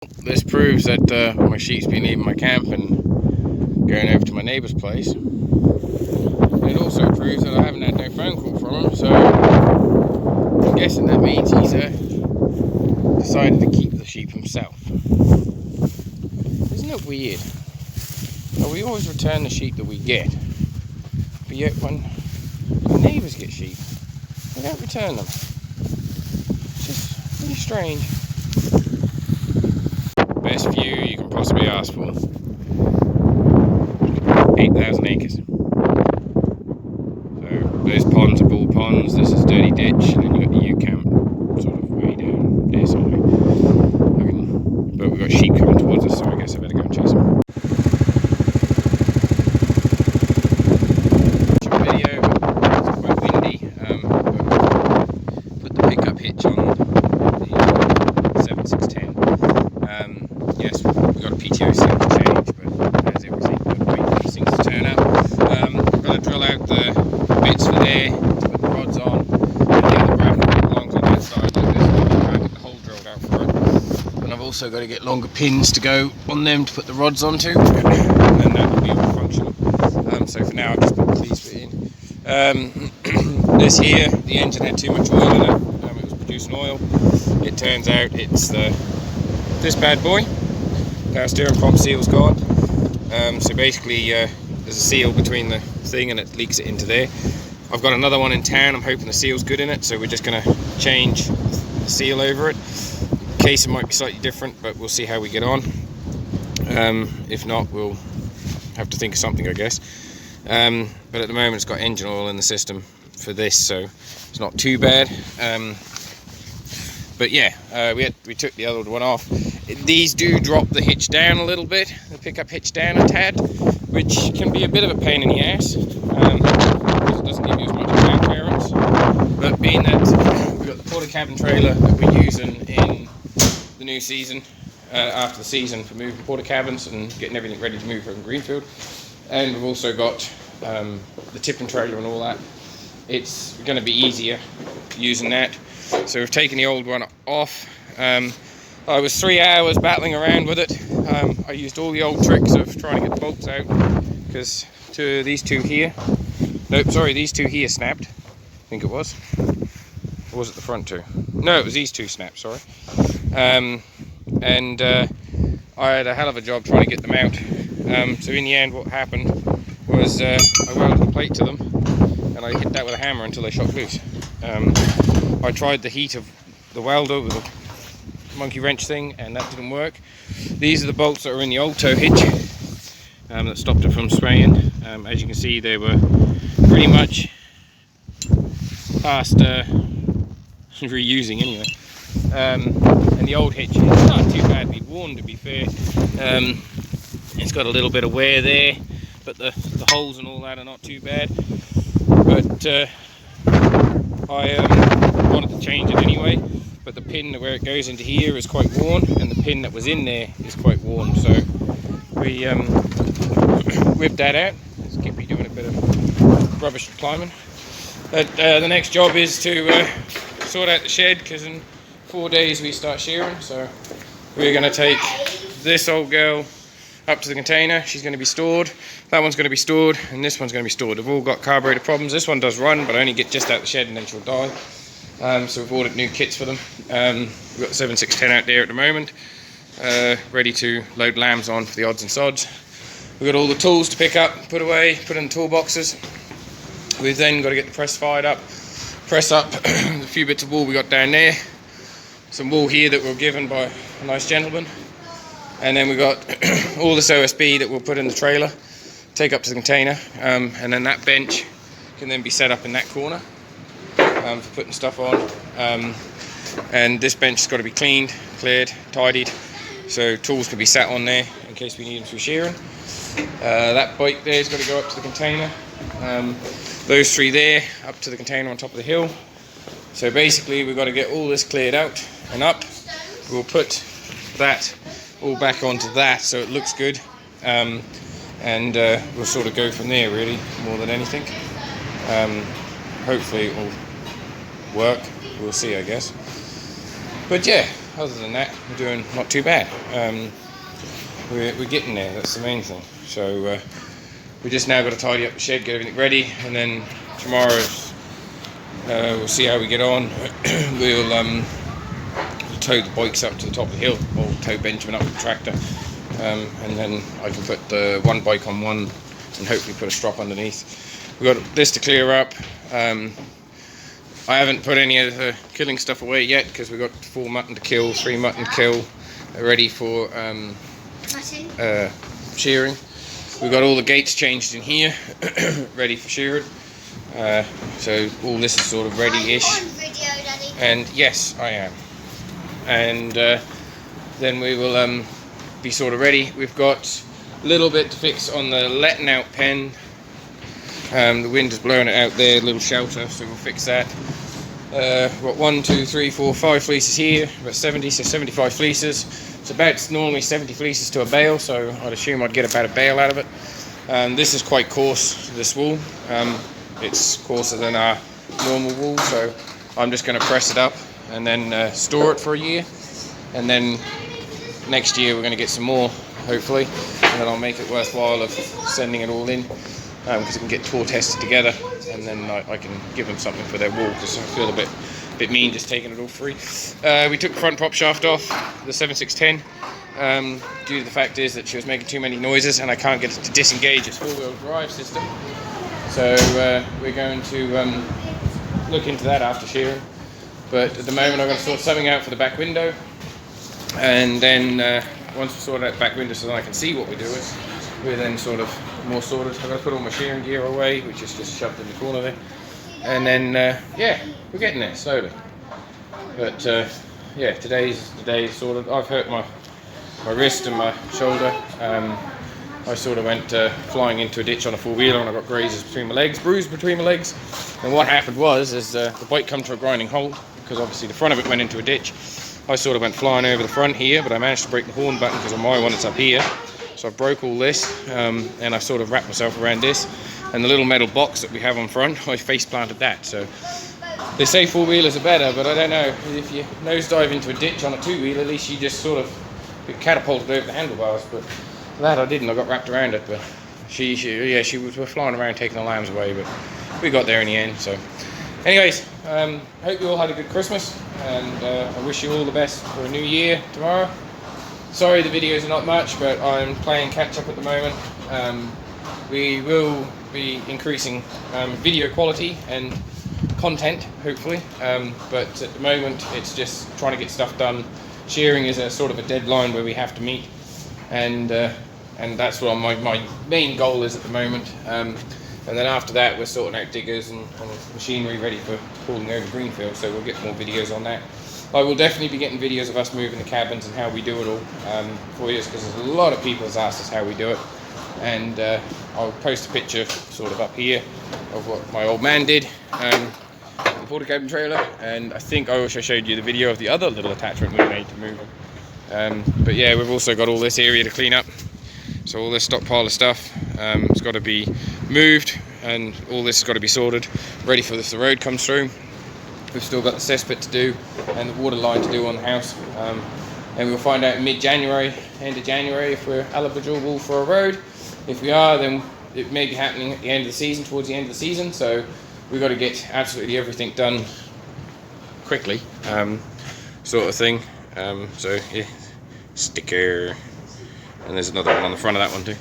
This proves that my sheep's been leaving my camp and going over to my neighbour's place. It also proves that I haven't had no phone call from him, so I'm guessing that means he's decided to keep the sheep himself. Isn't it weird? Well, we always return the sheep that we get, but yet when the neighbours get sheep, we don't return them. It's just really strange. Best view you can possibly ask for. 8,000 acres. So those ponds are bull ponds, this is dirty ditch, and then you've got the ewe camp sort of way down there somewhere. But we've got sheep coming towards us, so I guess I better go and chase them. Video, it's quite windy, but put the pickup hitch on the 7610. Yes, we've got a PTO seal to change, but as everything, we've got to wait for these things to turn up. I've got to drill out the bits for there to put the rods on, and the other bracket belongs on that side like this. I'll try and get the hole drilled out for it. And I've also got to get longer pins to go on them to put the rods onto, and then that will be all functional. So for now I've just put the cleats bit in. This here, the engine had too much oil in it, it was producing oil. It turns out it's this bad boy. Power steering pump seal's gone. So basically there's a seal between the thing and it leaks it into there. I've got another one in town, I'm hoping the seal's good in it, so we're just going to change the seal over it. Casing might be slightly different, but we'll see how we get on. If not, we'll have to think of something, I guess. But at the moment it's got engine oil in the system for this, so it's not too bad. But yeah, we took the other one off. These do drop the hitch down a little bit, the pickup hitch down a tad, which can be a bit of a pain in the ass, because it doesn't give you as much ground clearance. But being that we've got the porta cabin trailer that we're using in the new season, after the season for moving porta cabins and getting everything ready to move from Greenfield, and we've also got the tipping trailer and all that, it's going to be easier using that. So we've taken the old one off. I was 3 hours battling around with it. I used all the old tricks of trying to get the bolts out, because these two here snapped, I think it was. Or was it the front two? No, it was these two snapped, sorry. I had a hell of a job trying to get them out. So in the end what happened was I welded a plate to them and I hit that with a hammer until they shot loose. I tried the heat of the welder with a monkey wrench thing and that didn't work. These are the bolts that are in the old tow hitch that stopped it from spraying. As you can see, they were pretty much past reusing anyway. And the old hitch is not too badly worn, to be fair. It's got a little bit of wear there, but the holes and all that are not too bad. But I wanted to change it anyway, but the pin where it goes into here is quite worn, and the pin that was in there is quite worn, so we whipped that out. Let's keep doing a bit of rubbish climbing. But the next job is to sort out the shed, because in 4 days we start shearing, so we're going to take this old girl up to the container. She's going to be stored, that one's going to be stored, and this one's going to be stored. They've all got carburetor problems. This one does run, but I only get just out the shed and then she'll die. So we've ordered new kits for them. We've got the 7610 out there at the moment, ready to load lambs on for the odds and sods. We've got all the tools to pick up, put away, put in the toolboxes. We've then got to get the press fired up, press up a few bits of wool we got down there, some wool here that we were given by a nice gentleman, and then we got all this OSB that we'll put in the trailer, take up to the container, and then that bench can then be set up in that corner for putting stuff on. And this bench has got to be cleaned, cleared, tidied, so tools can be sat on there in case we need them for shearing. That bike there has got to go up to the container. Those three there up to the container on top of the hill. So basically we've got to get all this cleared out and up. We'll put that all back onto that so it looks good, and we'll sort of go from there really, more than anything. Hopefully it will work, we'll see, I guess. But yeah, other than that, we're doing not too bad. We're getting there, that's the main thing. So we just now got to tidy up the shed, get everything ready, and then tomorrow we'll see how we get on. We'll tow the bikes up to the top of the hill, or tow Benjamin up with the tractor, and then I can put the one bike on one and hopefully put a strop underneath. We've got this to clear up. I haven't put any of the killing stuff away yet because we've got 4 mutton to kill, 3 mutton to kill, ready for shearing. We've got all the gates changed in here, ready for shearing. So all this is sort of ready-ish. Are you on video, Daddy? And yes, I am. And then we will be sort of ready. We've got a little bit to fix on the letting out pen. The wind is blowing it out there, a little shelter, so we'll fix that. We've got 1, 2, 3, 4, 5 fleeces here, about 70, so 75 fleeces. It's about normally 70 fleeces to a bale, so I'd assume I'd get about a bale out of it. This is quite coarse, this wool. It's coarser than our normal wool, so I'm just going to press it up and then store it for a year. And then next year we're going to get some more, hopefully, and then I'll make it worthwhile of sending it all in. Because it can get tour tested together, and then I can give them something for their wall, because I feel a bit mean just taking it all free. We took the front prop shaft off the 7610 due to the fact is that she was making too many noises and I can't get it to disengage its four-wheel drive system. So we're going to look into that after shearing. But at the moment I'm going to sort something out for the back window, and then once we sort out the back window so that I can see what we do with, we're then sort of more sorted. I'm going to put all my shearing gear away, which is just shoved in the corner there. And then, yeah, we're getting there slowly. But, yeah, today's the day sorted. I've hurt my wrist and my shoulder. I sort of went flying into a ditch on a four-wheeler, and I got grazes between my legs, bruised between my legs. And what happened was, the bike come to a grinding halt, because obviously the front of it went into a ditch. I sort of went flying over the front here, but I managed to break the horn button because on my one it's up here. So I broke all this, and I sort of wrapped myself around this, and the little metal box that we have on front, I face planted that. So they say four-wheelers are better, but I don't know. If you nosedive into a ditch on a two-wheeler, at least you just sort of get catapulted over the handlebars. But that I didn't. I got wrapped around it. But she was flying around taking the lambs away, but we got there in the end. So, anyways, hope you all had a good Christmas, and I wish you all the best for a new year tomorrow. Sorry the videos are not much, but I'm playing catch up at the moment. We will be increasing video quality and content, hopefully, but at the moment it's just trying to get stuff done. Shearing is a sort of a deadline where we have to meet, and that's what my main goal is at the moment. And then after that we're sorting out diggers and machinery ready for pulling over greenfield, so we'll get more videos on that. I will definitely be getting videos of us moving the cabins and how we do it all for you, because there's a lot of people that's asked us how we do it. And I'll post a picture sort of up here of what my old man did, the porta cabin trailer, and I think I also showed you the video of the other little attachment we made to move them. But yeah, we've also got all this area to clean up, so all this stockpile of stuff has got to be moved, and all this has got to be sorted, ready for if the road comes through. We've still got the cesspit to do and the water line to do on the house, and we'll find out in mid-January, end of January, if we're eligible for a road. If we are, then it may be happening at the end of the season, towards the end of the season, so we've got to get absolutely everything done quickly, sort of thing. So yeah, sticker, and there's another one on the front of that one too.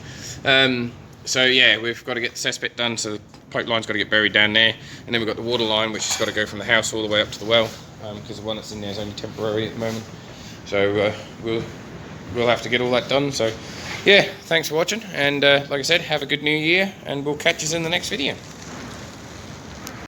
So yeah, we've got to get the cesspit done, so the pipeline's got to get buried down there, and then we've got the water line, which has got to go from the house all the way up to the well, because the one that's in there is only temporary at the moment. So we'll have to get all that done. So yeah, thanks for watching, and like I said, have a good new year, and we'll catch you in the next video.